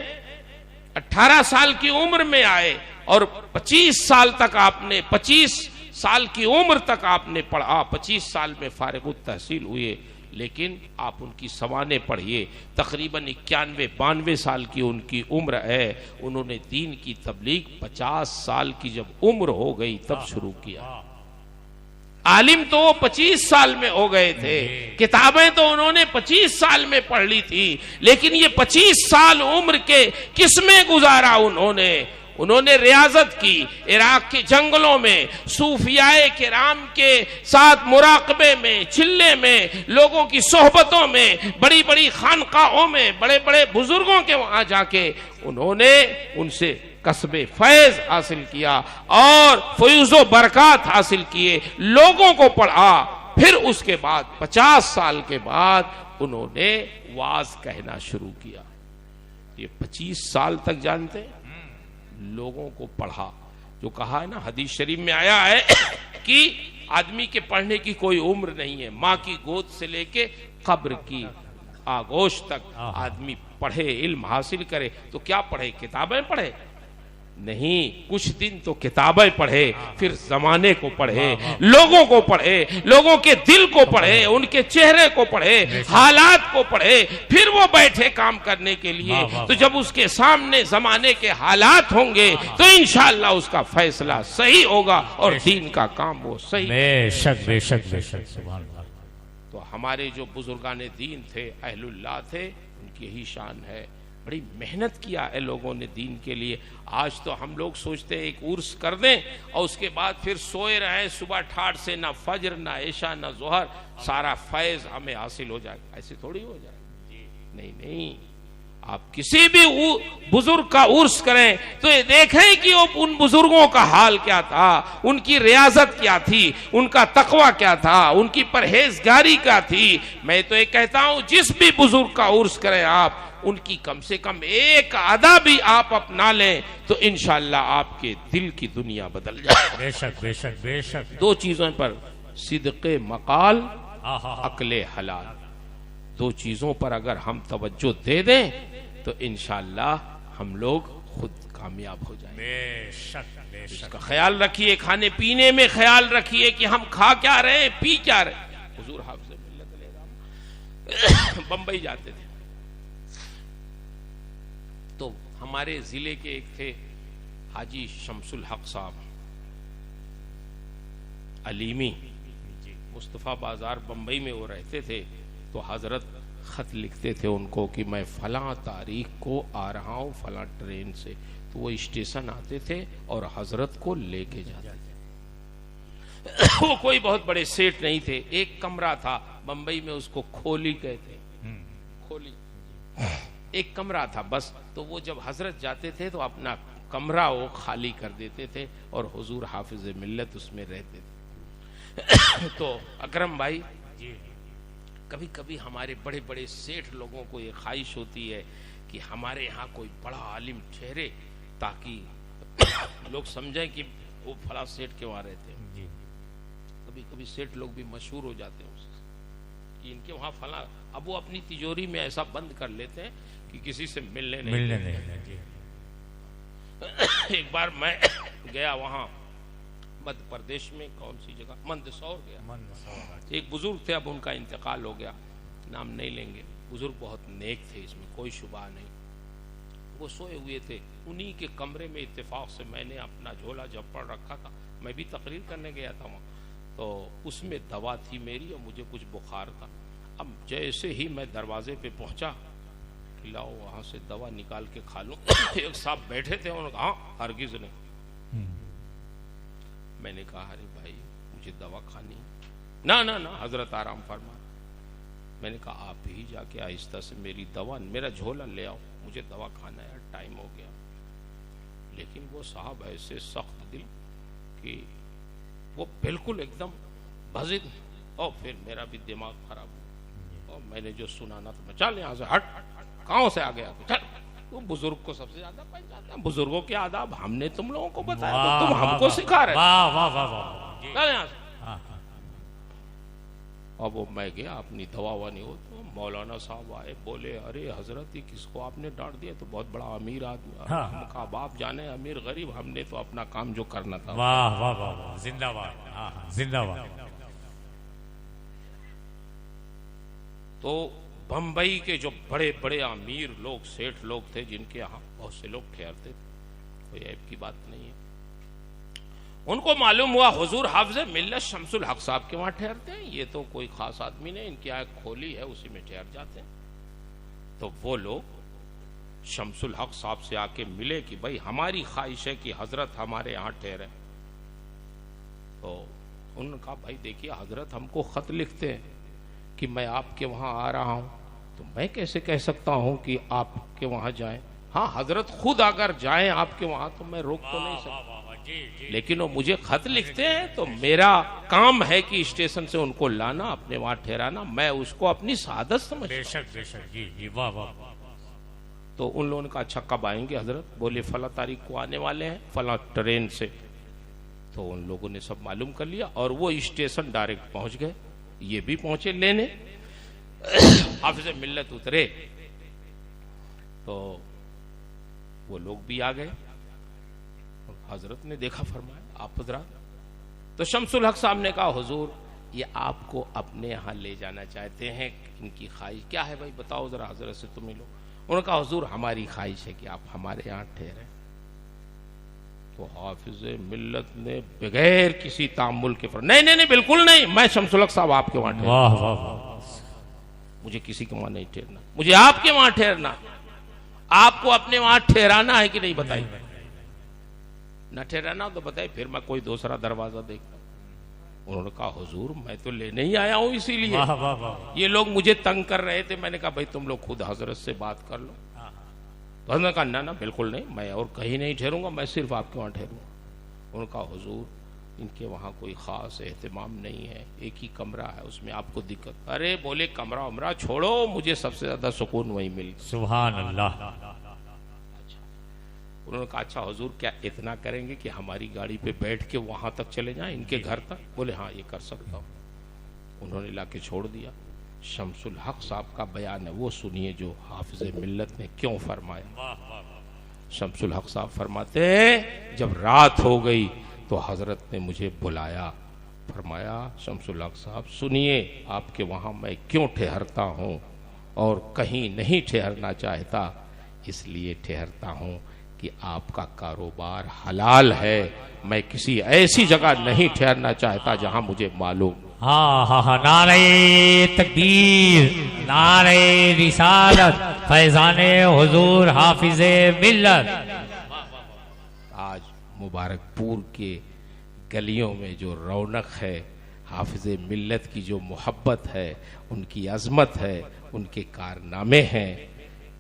18 سال کی عمر میں آئے اور 25 سال تک آپ نے 25 سال کی عمر تک آپ نے پڑھا. 25 سال میں فارغ التحصیل ہوئے، لیکن آپ ان کی سوانح پڑھیے. تقریباً 91-92 سال کی ان کی عمر ہے. انہوں نے دین کی تبلیغ 50 سال کی جب عمر ہو گئی تب شروع کیا. عالم تو وہ 25 سال میں ہو گئے تھے، کتابیں تو انہوں نے 25 سال میں پڑھ لی تھی، لیکن یہ 25 سال عمر کے کس میں گزارا؟ انہوں نے ریاضت کی عراق کے جنگلوں میں، صوفیاء کرام کے ساتھ مراقبے میں، چلے میں، لوگوں کی صحبتوں میں، بڑی بڑی خانقاہوں میں، بڑے بڑے بزرگوں کے وہاں جا کے انہوں نے ان سے کسب فیض حاصل کیا اور فیوز و برکات حاصل کیے، لوگوں کو پڑھا. پھر اس کے بعد 50 سال کے بعد انہوں نے واعظ کہنا شروع کیا. یہ 25 سال تک جانتے ہیں لوگوں کو پڑھا. جو کہا ہے نا حدیث شریف میں آیا ہے کہ آدمی کے پڑھنے کی کوئی عمر نہیں ہے. ماں کی گود سے لے کے قبر کی آگوش تک آدمی پڑھے، علم حاصل کرے. تو کیا پڑھے؟ کتابیں پڑھے؟ نہیں، کچھ دن تو کتابیں پڑھے، پھر زمانے کو پڑھے، لوگوں کو پڑھے، لوگوں کے دل کو پڑھے، ان کے چہرے کو پڑھے، حالات کو پڑھے، پھر وہ بیٹھے کام کرنے کے لیے. تو جب اس کے سامنے زمانے کے حالات ہوں گے تو انشاءاللہ اس کا فیصلہ صحیح ہوگا اور دین کا کام وہ صحیح. بے شک بے شک بے شک. سبحان اللہ. تو ہمارے جو بزرگان دین تھے، اہل اللہ تھے، ان کی یہی شان ہے. بڑی محنت کیا ہے لوگوں نے دین کے لیے. آج تو ہم لوگ سوچتے ہیں ایک عرس کر دیں اور اس کے بعد پھر سوئے رہیں صبح ٹھاٹ سے، نہ فجر نہ عشاء نہ ظہر، سارا فیض ہمیں حاصل ہو جائے. ایسے تھوڑی ہو جائے. نہیں، آپ کسی بھی بزرگ کا عرس کریں تو یہ دیکھیں کہ ان بزرگوں کا حال کیا تھا، ان کی ریاضت کیا تھی، ان کا تقوی کیا تھا، ان کی پرہیزگاری کیا تھی. میں تو یہ کہتا ہوں جس بھی بزرگ کا عرس کریں آپ، ان کی کم سے کم ایک ادا بھی آپ اپنا لیں تو انشاءاللہ آپ کے دل کی دنیا بدل جائے. بے شک بے شک بے شک. 2 چیزوں پر، صدق مقال، عقل حلال. 2 چیزوں پر اگر ہم توجہ دے دیں تو انشاءاللہ ہم لوگ خود کامیاب ہو جائیں گے. بے شک بے اس شک. کا خیال رکھیے, کھانے پینے میں خیال رکھیے کہ ہم کھا کیا رہے ہیں, پی کیا رہے ہیں. حضور حافظ ملت علیہ السلام بمبئی جاتے تھے تو ہمارے ضلع کے ایک تھے حاجی شمس الحق صاحب علیمی, مصطفیٰ بازار بمبئی میں وہ رہتے تھے. تو حضرت خط لکھتے تھے ان کو کہ میں فلاں تاریخ کو آ رہا ہوں فلاں ٹرین سے. تو وہ اسٹیشن آتے تھے اور حضرت کو لے کے جاتے تھے. وہ کوئی بہت بڑے سیٹ نہیں تھے, ایک کمرہ تھا بمبئی میں, اس کو کھولی کہتے ہیں, کھولی ایک کمرہ تھا بس. تو وہ جب حضرت جاتے تھے تو اپنا کمرہ وہ خالی کر دیتے تھے اور حضور حافظ ملت اس میں رہتے تھے. تو اکرم بھائی, کبھی کبھی ہمارے بڑے بڑے سیٹھ لوگوں کو یہ خواہش ہوتی ہے کہ ہمارے یہاں کوئی بڑا عالم ٹھہرے تاکہ لوگ سمجھیں کہ وہ فلاں سیٹھ کے وہاں رہتے ہیں. کبھی کبھی سیٹھ لوگ بھی مشہور ہو جاتے ہیں کہ ان کے وہاں فلاں, اب وہ اپنی تجوری میں ایسا بند کر لیتے ہیں کہ کسی سے ملنے نہیں. ایک بار میں گیا وہاں مدھیہ پردیش میں, کون سی جگہ, مندسور گیا. ایک بزرگ تھے, اب ان کا انتقال ہو گیا, نام نہیں لیں گے. بزرگ بہت نیک تھے, اس میں کوئی شبہ نہیں. وہ سوئے ہوئے تھے, انہی کے کمرے میں اتفاق سے میں نے اپنا جھولا جھپڑ رکھا تھا. میں بھی تقریر کرنے گیا تھا وہاں, تو اس میں دوا تھی میری اور مجھے کچھ بخار تھا. اب جیسے ہی میں دروازے پہ پہنچا کہ لاؤ وہاں سے دوا نکال کے کھا لوں, ایک صاحب بیٹھے تھے, انہوں نے کہا ہاں ہرگز نہیں. میں نے کہا ارے بھائی مجھے دوا کھانی. نہ حضرت آرام فرما. میں نے کہا آپ ہی جا کے آہستہ سے میری دوا, میرا جھولا لے آؤ, مجھے دوا کھانا ہے, ٹائم ہو گیا. لیکن وہ صاحب ایسے سخت دل کہ وہ بالکل ایک دم بزد, اور پھر میرا بھی دماغ خراب ہوا. اور میں نے جو سنانا تھا, میں چل یہاں سے ہٹ, کہاں سے آ گیا چل. وہ بزرگ کو سب سے زیادہ پہچانتا ہے, بزرگوں کے آداب ہم نے تم لوگوں کو بتایا, تو تم ہم کو سکھا رہے. چل یہاں سے. اب وہ میں گیا, اپنی دوا ہوا نہیں ہو. تو مولانا صاحب آئے, بولے ارے حضرت کس کو آپ نے ڈانٹ دیا, تو بہت بڑا امیر آدمی. ہم کہا باپ جانے امیر غریب, ہم نے تو اپنا کام جو کرنا تھا. واہ واہ واہ, زندہ باد, زندہ باد. تو بمبئی کے جو بڑے بڑے امیر لوگ, سیٹھ لوگ تھے, جن کے یہاں بہت سے لوگ ٹھہرتے تھے, کوئی عیب کی بات نہیں ہے. ان کو معلوم ہوا حضور حافظ ملت شمس الحق صاحب کے وہاں ٹھہرتے ہیں, یہ تو کوئی خاص آدمی نہیں, ان کی آنکھ کھولی ہے اسی میں ٹھہر جاتے ہیں. تو وہ لوگ شمس الحق صاحب سے آ کے ملے کہ بھائی ہماری خواہش ہے کہ حضرت ہمارے یہاں ٹھہرے. تو انہوں نے کہا بھائی دیکھیے حضرت ہم کو خط لکھتے ہیں کہ میں آپ کے وہاں آ رہا ہوں, تو میں کیسے کہہ سکتا ہوں کہ آپ کے وہاں جائیں. ہاں حضرت خود اگر جائیں آپ کے وہاں تو میں روک تو نہیں سکتا, لیکن وہ مجھے خط لکھتے ہیں تو میرا کام ہے کہ اسٹیشن سے ان کو لانا, اپنے وہاں ٹھہرانا, میں اس کو اپنی سعادت سمجھتا ہوں. بے شک بے شک, جی جی, واہ واہ. تو ان لوگوں نے کہا اچھا کب آئیں گے حضرت؟ بولے فلاں تاریخ کو آنے والے ہیں فلاں ٹرین سے. تو ان لوگوں نے سب معلوم کر لیا اور وہ اسٹیشن ڈائریکٹ پہنچ گئے. یہ بھی پہنچے لینے, حافظ ملت اترے تو وہ لوگ بھی آ گئے. حضرت نے دیکھا, فرمایا آپ حضرات. تو شمس الحق صاحب نے کہا حضور یہ آپ کو اپنے یہاں لے جانا چاہتے ہیں, ان کی خواہش کیا ہے بھائی بتاؤ ذرا, حضرت سے تم ملو. انہوں نے کہا حضور ہماری خواہش ہے کہ آپ ہمارے یہاں ٹھہریں. تو حافظ ملت نے بغیر کسی تعامل کے نہیں بالکل نہیں, میں شمس الحق صاحب آپ کے وہاں ٹھہرنا, مجھے کسی کے وہاں نہیں ٹھہرنا, مجھے آپ کے وہاں ٹھہرنا. آپ کو اپنے وہاں ٹھہرانا ہے کہ نہیں بتائیے, نہ ٹھہرانا تو بتائیے, پھر میں کوئی دوسرا دروازہ دیکھتا. انہوں نے کہا حضور میں تو لینے ہی آیا ہوں, اسی لیے یہ لوگ مجھے تنگ کر رہے تھے. میں نے کہا بھائی تم لوگ خود حضرت سے بات کر لو. تو انہوں نے کہا نہ بالکل نہیں, میں اور کہیں نہیں ٹھہروں گا, میں صرف آپ کے وہاں ٹھہروں گا. انہوں نے کہا حضور ان کے وہاں کوئی خاص اہتمام نہیں ہے, ایک ہی کمرہ ہے, اس میں آپ کو دقت. ارے بولے کمرہ عمرہ چھوڑو, مجھے سب سے زیادہ سکون وہی ملی. سبحان اللہ. انہوں نے کہا اچھا حضور کیا اتنا کریں گے کہ ہماری گاڑی پہ بیٹھ کے وہاں تک چلے جائیں, ان کے گھر تک؟ بولے ہاں یہ کر سکتا ہوں. انہوں نے لا کے چھوڑ دیا. شمس الحق صاحب کا بیان ہے, وہ سنیے جو حافظ ملت نے کیوں فرمایا. شمس الحق صاحب فرماتے ہیں جب رات ہو گئی تو حضرت نے مجھے بلایا، فرمایا شمس الحق صاحب سنیے آپ کے وہاں میں کیوں ٹھہرتا ہوں اور کہیں نہیں ٹھہرنا چاہتا، اس لیے ٹھہرتا ہوں کہ آپ کا کاروبار حلال ہے، میں کسی ایسی جگہ نہیں ٹھہرنا چاہتا جہاں مجھے معلوم۔ ہاں ہاں ہاں، نعرہ تکبیر، نعرہ رسالت، فیضان حضور حافظ ملت۔ آج مبارک پور کے گلیوں میں جو رونق ہے، حافظ ملت کی جو محبت ہے، ان کی عظمت ہے، ان کے کارنامے ہیں،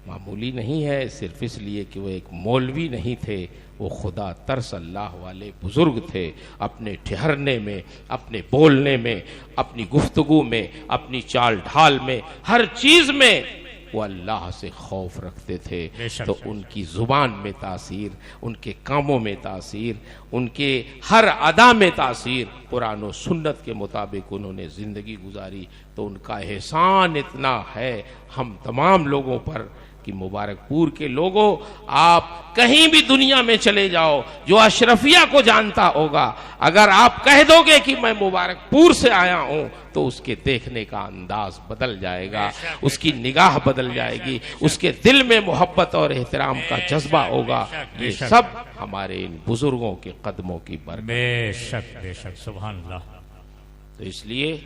معمولی نہیں ہے۔ صرف اس لیے کہ وہ ایک مولوی نہیں تھے، وہ خدا ترس اللہ والے بزرگ تھے۔ اپنے ٹھہرنے میں، اپنے بولنے میں، اپنی گفتگو میں، اپنی چال ڈھال میں، ہر چیز میں وہ اللہ سے خوف رکھتے تھے۔ تو ان کی زبان میں تاثیر، ان کے کاموں میں تاثیر، ان کے ہر ادا میں تاثیر، قرآن و سنت کے مطابق انہوں نے زندگی گزاری۔ تو ان کا احسان اتنا ہے ہم تمام لوگوں پر کہ مبارک پور کے لوگوں، آپ کہیں بھی دنیا میں چلے جاؤ، جو اشرفیہ کو جانتا ہوگا، اگر آپ کہہ دو گے کہ میں مبارک پور سے آیا ہوں تو اس کے دیکھنے کا انداز بدل جائے گا، اس کی نگاہ بدل جائے گی، اس کے دل میں محبت اور احترام کا جذبہ ہوگا۔ یہ سب ہمارے ان بزرگوں کے قدموں کی برکت۔ بے شک بے شک، سبحان اللہ۔ تو اس لیے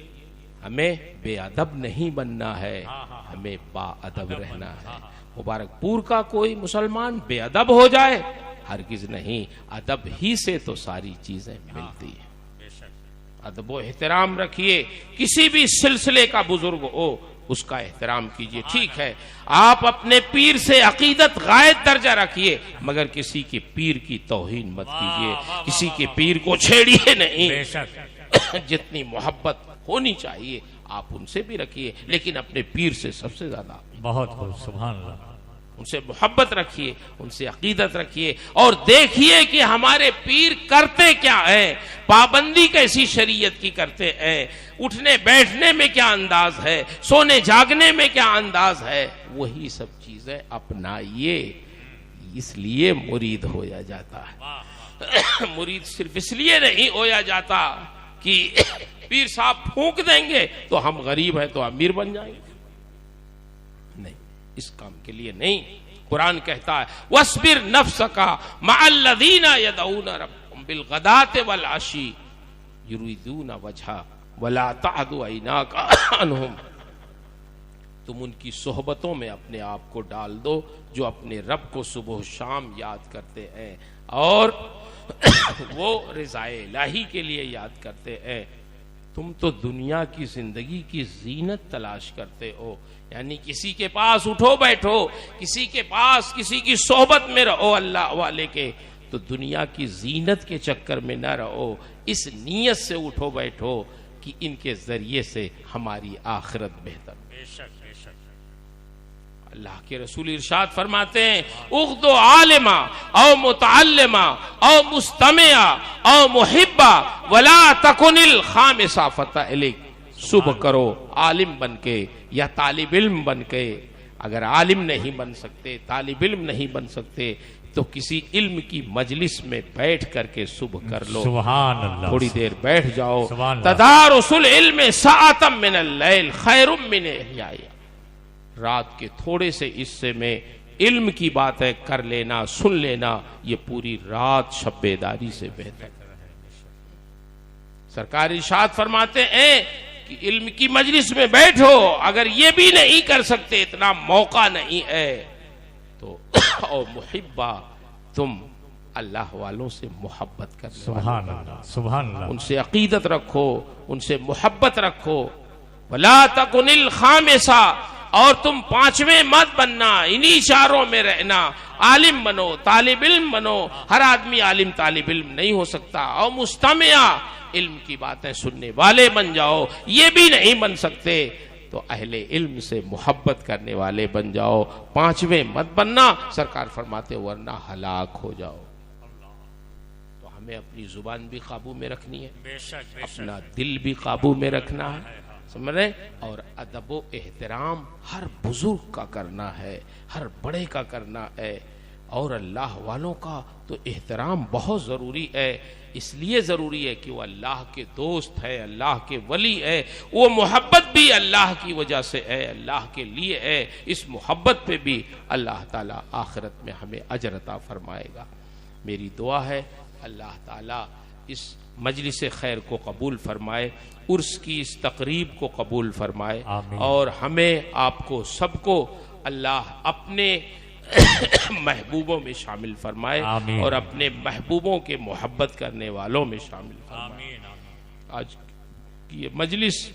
ہمیں بے ادب نہیں بننا ہے، ہمیں با ادب رہنا ہے۔ مبارک پور کا کوئی مسلمان بے ادب ہو جائے، ہرگز نہیں، ادب ہی سے تو ساری چیزیں ملتی ہیں۔ ادب و احترام رکھیے، کسی بھی سلسلے کا بزرگ ہو اس کا احترام کیجئے۔ ٹھیک ہے آپ اپنے پیر سے عقیدت غائب درجہ رکھیے، مگر کسی کے پیر کی توہین مت کیجئے، کسی کے پیر کو چھیڑیے نہیں۔ جتنی محبت ہونی چاہیے آپ ان سے بھی رکھیے، لیکن اپنے پیر سے سب سے زیادہ بہت بہت سبحان اللہ، ان سے محبت رکھیے، ان سے عقیدت رکھیے، اور دیکھیے کہ ہمارے پیر کرتے کیا ہیں، پابندی کیسی شریعت کی کرتے ہیں، اٹھنے بیٹھنے میں کیا انداز ہے، سونے جاگنے میں کیا انداز ہے، وہی سب چیزیں اپنائیے۔ اس لیے مرید ہویا جاتا ہے۔ مرید صرف اس لیے نہیں ہویا جاتا کہ پیر صاحب پھونک دیں گے تو ہم غریب ہیں تو امیر بن جائیں گے، نہیں، اس کام کے لیے نہیں۔ قرآن کہتا ہے وَاصْبِرْ نَفْسَكَ مَعَ الَّذِينَ يَدْعُونَ رَبَّهُمْ بِالْغَدَاةِ وَالْعَشِيِّ يُرِيدُونَ وَجْهَهُ وَلَا تَعْدُ عَيْنَاكَ عَنْهُمْ۔ تم ان کی صحبتوں میں اپنے آپ کو ڈال دو جو اپنے رب کو صبح و شام یاد کرتے ہیں اور وہ رضائے الہی کے لیے یاد کرتے ہیں۔ تم تو دنیا کی زندگی کی زینت تلاش کرتے ہو، یعنی کسی کے پاس اٹھو بیٹھو، کسی کے پاس کسی کی صحبت میں رہو اللہ والے کے، تو دنیا کی زینت کے چکر میں نہ رہو، اس نیت سے اٹھو بیٹھو کہ ان کے ذریعے سے ہماری آخرت بہتر۔ اللہ کے رسول ارشاد فرماتے ہیں اغدو عالما او متعلما او مستمعا او محبا ولا تکن الخامسا فتح الیک۔ صبح کرو عالم بن کے یا طالب علم بن کے، اگر عالم نہیں بن سکتے، طالب علم نہیں بن سکتے تو کسی علم کی مجلس میں بیٹھ کر کے صبح کر لو، سبحان اللہ، تھوڑی دیر بیٹھ جاؤ۔ سبحان اللہ۔ تدارس العلم ساعتا من اللیل خیر من احیاء، رات کے تھوڑے سے حصے میں علم کی باتیں کر لینا، سن لینا، یہ پوری رات شب بیداری سے بہتر ہے۔ سرکار ارشاد فرماتے ہیں کہ علم کی مجلس میں بیٹھو، اگر یہ بھی نہیں کر سکتے، اتنا موقع نہیں ہے تو او محبہ، تم اللہ والوں سے محبت کرنے سبحان اللہ، سبحان اللہ، ان سے عقیدت رکھو، ان سے محبت رکھو۔ ولا تکن الخامسہ، اور تم پانچویں مت بننا، انہی چاروں میں رہنا، عالم بنو، طالب علم بنو، ہر آدمی عالم طالب علم نہیں ہو سکتا، اور مستمع، علم کی باتیں سننے والے بن جاؤ، یہ بھی نہیں بن سکتے تو اہل علم سے محبت کرنے والے بن جاؤ، پانچویں مت بننا۔ سرکار فرماتے ورنہ ہلاک ہو جاؤ۔ تو ہمیں اپنی زبان بھی قابو میں رکھنی ہے، اپنا دل بھی قابو میں رکھنا ہے، سمجھ رہے، اور ادب و احترام ہر بزرگ کا کرنا ہے، ہر بڑے کا کرنا ہے۔ اور اللہ والوں کا تو احترام بہت ضروری ہے، اس لیے ضروری ہے کہ وہ اللہ کے دوست ہے، اللہ کے ولی ہے، وہ محبت بھی اللہ کی وجہ سے ہے، اللہ کے لیے ہے، اس محبت پہ بھی اللہ تعالیٰ آخرت میں ہمیں اجر عطا فرمائے گا۔ میری دعا ہے اللہ تعالیٰ اس مجلس خیر کو قبول فرمائے، عرس کی اس تقریب کو قبول فرمائے، آمین۔ اور ہمیں آپ کو سب کو اللہ اپنے محبوبوں میں شامل فرمائے، آمین۔ اور اپنے محبوبوں کے محبت کرنے والوں میں شامل فرمائے۔ آج کی یہ مجلس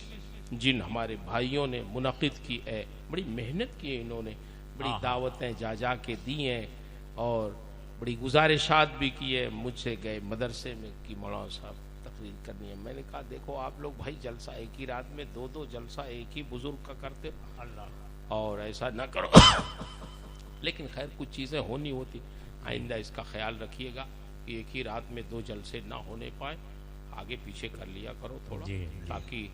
جن ہمارے بھائیوں نے منعقد کی ہے، بڑی محنت کی ہے، انہوں نے بڑی دعوتیں جا کے دی ہیں اور بڑی گزارشات بھی کی ہے۔ مجھ سے گئے مدرسے میں کہ مولانا صاحب تقریر کرنی ہے، میں نے کہا دیکھو آپ لوگ بھائی جلسہ ایک ہی رات میں دو جلسہ ایک ہی بزرگ کا کرتے اور ایسا نہ کرو لیکن خیر کچھ چیزیں ہونی ہوتی، آئندہ اس کا خیال رکھیے گا کہ ایک ہی رات میں 2 جلسے نہ ہونے پائے، آگے پیچھے کر لیا کرو تھوڑا، تاکہ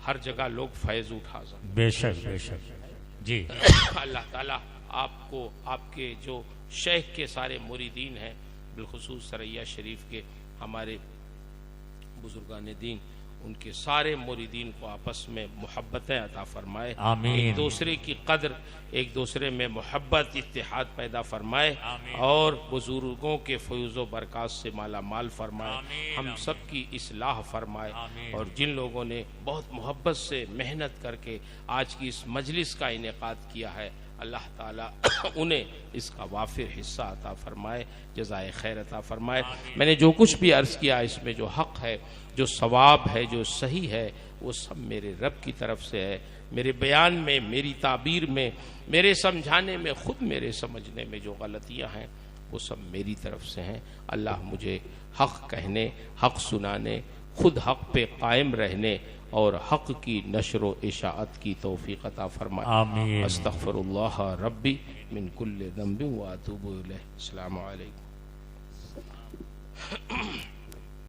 ہر جگہ لوگ فیض اٹھا سکیں۔ بے شک بے شک جی۔ اللہ تعالیٰ آپ کو، آپ کے جو شیخ کے سارے مریدین ہیں، بالخصوص سریا شریف کے ہمارے بزرگان دین، ان کے سارے مریدین کو آپس میں محبتیں عطا فرمائے، آمین۔ ایک دوسرے کی قدر، ایک دوسرے میں محبت، اتحاد پیدا فرمائے، اور بزرگوں کے فیض و برکات سے مالا مال فرمائے، ہم سب کی اصلاح فرمائے، اور جن لوگوں نے بہت محبت سے محنت کر کے آج کی اس مجلس کا انعقاد کیا ہے، اللہ تعالیٰ انہیں اس کا وافر حصہ عطا فرمائے، جزائے خیر عطا فرمائے۔ میں نے جو کچھ بھی عرض کیا اس میں جو حق ہے، جو ثواب ہے، جو صحیح ہے، وہ سب میرے رب کی طرف سے ہے۔ میرے بیان میں، میری تعبیر میں، میرے سمجھانے میں، خود میرے سمجھنے میں جو غلطیاں ہیں وہ سب میری طرف سے ہیں۔ اللہ مجھے حق کہنے، حق سنانے، خود حق پہ قائم رہنے اور حق کی نشر و اشاعت کی توفیق عطا فرمائے۔ آمین۔ استغفر اللہ ربی من کل ذنب واتوب الیہ۔ السلام علیکم۔